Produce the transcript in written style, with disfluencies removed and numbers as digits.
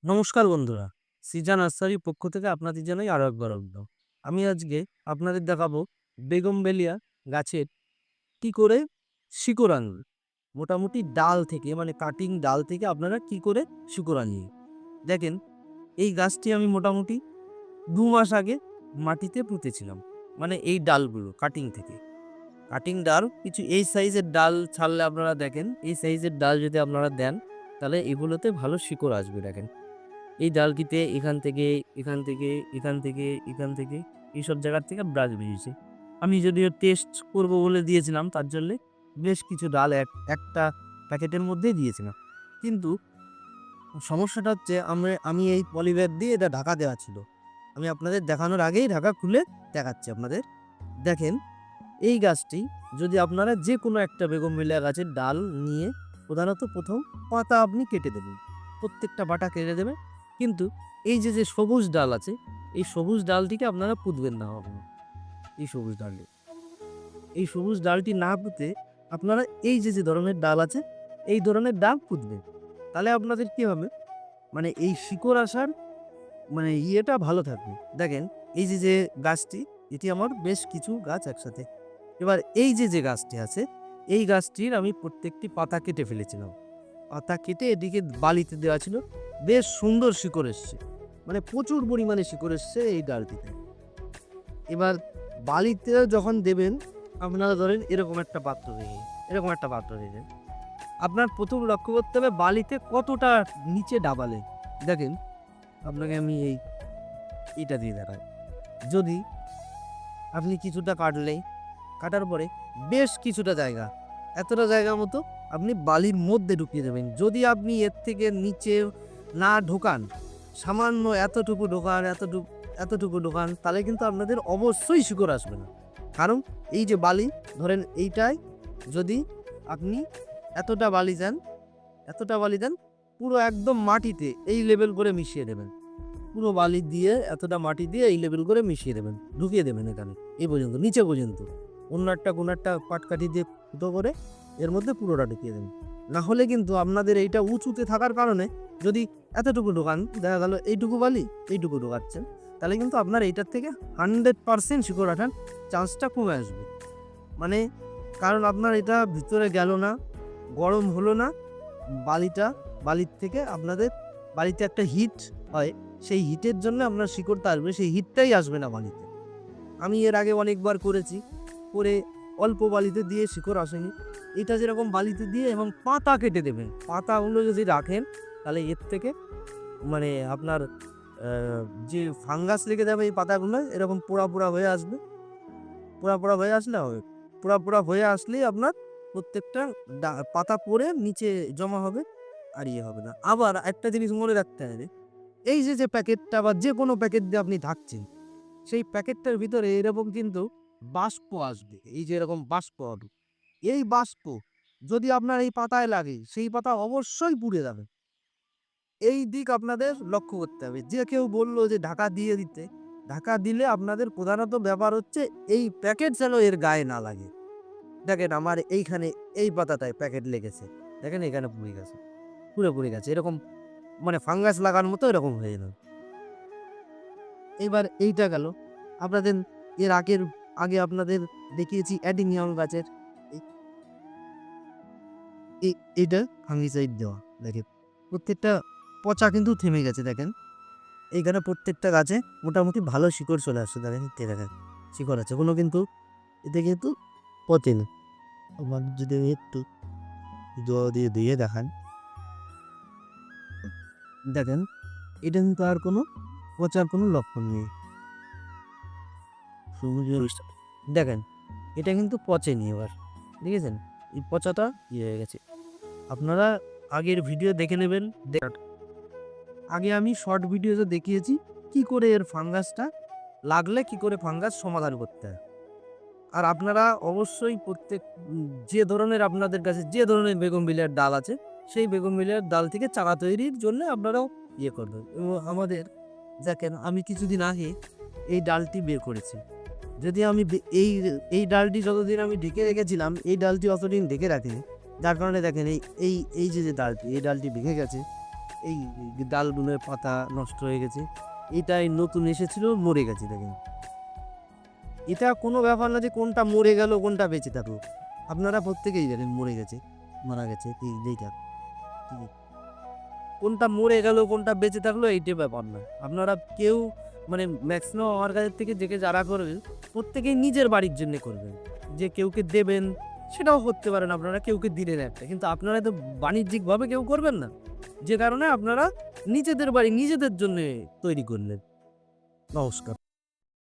নমস্কার বন্ধুরা, সিজা নার্সারির পক্ষ থেকে আপনাদের জানাই আরো একবার অভিনন্দন। আমি আজকে আপনাদের দেখাবো বেগমবেলিয়া গাছের কি করে শিকড় আনবে। মোটামুটি ডাল থেকে মানে কাটিং ডাল থেকে আপনারা কি করে শিকড় আনিয়ে দেখেন। এই গাছটি আমি মোটামুটি 2 মাস আগে মাটিতে পুঁতেছিলাম, মানে এই ডালগুলো কাটিং থেকে। কাটিং ডাল কিছু এই সাইজের ডাল ছাড়লে আপনারা দেখেন, এই সাইজের ডাল যদি আপনারা দেন তাহলে এগুলোতে ভালো শিকড় আসবে। দেখেন এই ডালটিতে এখান থেকে এখান থেকে এখান থেকে এখান থেকে এইসব জায়গার থেকে ব্রাঞ্চ বেরিয়েছে। আমি যদিও টেস্ট করব বলে দিয়েছিলাম, তার জন্যে বেশ কিছু ডাল একটা প্যাকেটের মধ্যেই দিয়েছিলাম। কিন্তু সমস্যাটা হচ্ছে আমি এই পলিব্যাগ দিয়ে এটা ঢাকা দেওয়া ছিল। আমি আপনাদের দেখানোর আগেই ঢাকা খুলে দেখাচ্ছি আপনাদের। দেখেন এই গাছটি যদি আপনারা যে কোনো একটা বেগমবেলিয়া গাছের ডাল নিয়ে প্রধানত প্রথম পাতা আপনি কেটে দেবেন, প্রত্যেকটা পাতা কেটে দেবেন। কিন্তু এই যে যে সবুজ ডাল আছে, এই সবুজ ডালটিকে আপনারা পুঁতবেন না কখনো। এই সবুজ ডালটি এই সবুজ ডালটি না পুঁতে আপনারা এই যে যে ধরনের ডাল আছে এই ধরনের ডাল পুঁতবেন। তাহলে আপনাদের কি হবে, মানে এই শিকড় আসার মানে ইয়েটা ভালো থাকবে। দেখেন এই যে যে গাছটি, এটি আমার বেশ কিছু গাছ একসাথে। এবার এই যে যে গাছটি আছে, এই গাছটির আমি প্রত্যেকটি পাতা কেটে ফেলেছিলাম। পাতা কেটে এদিকে বালিতে দেওয়া ছিল। বেশ সুন্দর শিকড় এসছে, মানে প্রচুর পরিমাণে শিকড় এসছে এই ডালটিতে। এবার বালিতে যখন দেবেন, আপনারা ধরেন এরকম একটা পাত্র দিয়ে এরকম একটা পাত্র দিয়ে আপনার প্রথম লক্ষ্য করতে হবে বালিতে কতটা নিচে ডাবালে। দেখেন আপনাকে আমি এইটা দিয়ে দেখাই। যদি আপনি কিছুটা কাটার পরে বেশ কিছুটা জায়গা, এতটা জায়গা মতো আপনি বালির মধ্যে ঢুকিয়ে দেবেন। যদি আপনি এর থেকে নিচে না ঢোকান, সামান্য এতটুকু ঢোকান, তাহলে কিন্তু আপনাদের অবশ্যই শিকড় আসবে না। কারণ এই যে বালি, ধরেন এইটাই যদি আপনি এতটা বালি দেন পুরো একদম মাটিতে এই লেভেল করে মিশিয়ে দেবেন। পুরো বালি দিয়ে এতটা মাটি দিয়ে এই লেভেল করে মিশিয়ে দেবেন, ঢুকিয়ে দেবেন এখানে এই পর্যন্ত, নিচে পর্যন্ত। অন্য একটা কোনো একটা পাটকাঠি দিয়ে ফুটো করে এর মধ্যে পুরোটা ঢুকিয়ে দেবেন। না হলে কিন্তু আপনাদের এইটা উঁচুতে থাকার কারণে যদি এতটুকু ঢোকান, দেখা গেল এইটুকু বালি এইটুকু ঢোকাচ্ছেন, তাহলে কিন্তু আপনার এইটার থেকে 100% শিকড় আঠার চান্সটা কমে আসবে। মানে কারণ আপনার এটা ভিতরে গেল না, গরম হলো না, বালির থেকে আপনাদের বালিতে একটা হিট হয়, সেই হিটের জন্য আপনার শিকড়টা আসবে, সেই হিটটাই আসবে না বালিতে। আমি এর আগে অনেকবার করে অল্প বালিতে দিয়ে শিকড় আসেনি। এটা যেরকম বালিতে দিয়ে এবং পাতা কেটে দেবেন, পাতাগুলো যদি রাখেন তাহলে এর থেকে মানে আপনার যে ফাঙ্গাস লেগে যাবে এই পাতাগুলো এরকম পোড়া পোড়া হয়ে আসবে। পোড়া হয়ে আসলে হবে, পোড়া হয়ে আসলেই আপনার প্রত্যেকটা পাতা পড়ে নিচে জমা হবে, আর ইয়ে হবে না। আবার একটা জিনিস মনে রাখতে হবে, এই যে যে প্যাকেটটা বা যে কোনো প্যাকেট দিয়ে আপনি ঢাকছেন, সেই প্যাকেটটার ভিতরে এরকম কিন্তু বাষ্প আসবে। এই যে এরকম বাষ্প হবে, এই বাষ্প যদি আপনার এই পাতায় লাগে, সেই পাতা অবশ্যই পুড়ে যাবে। এই দিক আপনাদের লক্ষ্য করতে হবে। যে কেউ বললো যে ঢাকা দিয়ে দিতে, ঢাকা দিলে আপনাদের প্রধানত ব্যাপার হচ্ছে এই প্যাকেট যেন এর গায়ে না লাগে। দেখেন আমার এইখানে এই পাতাটায় প্যাকেট লেগেছে, দেখেন এখানে পুড়ে গেছে, পুড়ে গেছে এরকম, মানে ফাঙ্গাস লাগার মতো এরকম হয়ে গেল। এবার এইটা গেল আপনাদের। এর আগে আপনাদের দেখিয়েছি অ্যাডিনিয়াম গাছের এইটা ফাঙ্গিসাইড দেওয়া। দেখেন প্রত্যেকটা পচা কিন্তু থেমে গেছে। দেখেন এইখানে প্রত্যেকটা গাছে মোটামুটি ভালো শিকড় চলে আসছে। দেখেন শিকড় আছে, কোনো কিন্তু এতে কিন্তু পচে না। যদি একটু জল দিয়ে দেখান, দেখেন এটা কিন্তু আর কোনো পচার কোনো লক্ষণ নেই। দেখেন এটা কিন্তু পচেনি। এবার দেখেছেন এই পচাটা ইয়ে হয়ে গেছে। আপনারা আগের ভিডিও দেখে নেবেন। আগে আমি শর্ট ভিডিওতে দেখিয়েছি কি করে এর ফাঙ্গাসটা লাগলে কি করে ফাঙ্গাস সমাধান করতে হয়। আর আপনারা অবশ্যই যে ধরনের আপনাদের কাছে যে ধরনের বেগমবেলিয়ার ডাল আছে, সেই বেগমবেলিয়ার ডাল থেকে চারা তৈরির জন্য আপনারাও ইয়ে করবেন। এবং আমাদের দেখেন আমি কিছুদিন আগে এই ডালটি বের করেছি। যদি আমি এই ডালটি যতদিন আমি ঢেকে রেখেছিলাম, এই ডালটি অতদিন ঢেকে রাখিনি, যার কারণে দেখেন এই এই এই যে যে ডালটি, এই ডালটি ভেঙে গেছে। এই ডালগুলোর পাতা নষ্ট হয়ে গেছে, এটাই নতুন এসেছিল মরে গেছে দেখেন। এটা কোনো ব্যাপার না যে কোনটা মরে গেল কোনটা বেঁচে থাকলো, আপনারা প্রত্যেকেই জানেন মরে গেছে, মারা গেছে যেইটা, ঠিক আছে? কোনটা মরে গেল কোনটা বেঁচে থাকলো এইটা ব্যাপার না। আপনারা কেউ মানে ম্যাক্সিমাম আমার কাছের থেকে যারা করবেন প্রত্যেকেই নিজের বাড়ির জন্য করবেন। যে কেউকে দেবেন সেটাও করতে পারেন, আপনারা কেউকে দিলেন একটা, কিন্তু আপনারা তো বাণিজ্যিকভাবে কেউ করবেন না, যে কারণে আপনারা নিজেদের বাড়ি নিজেদের জন্য তৈরি করলেন। নমস্কার।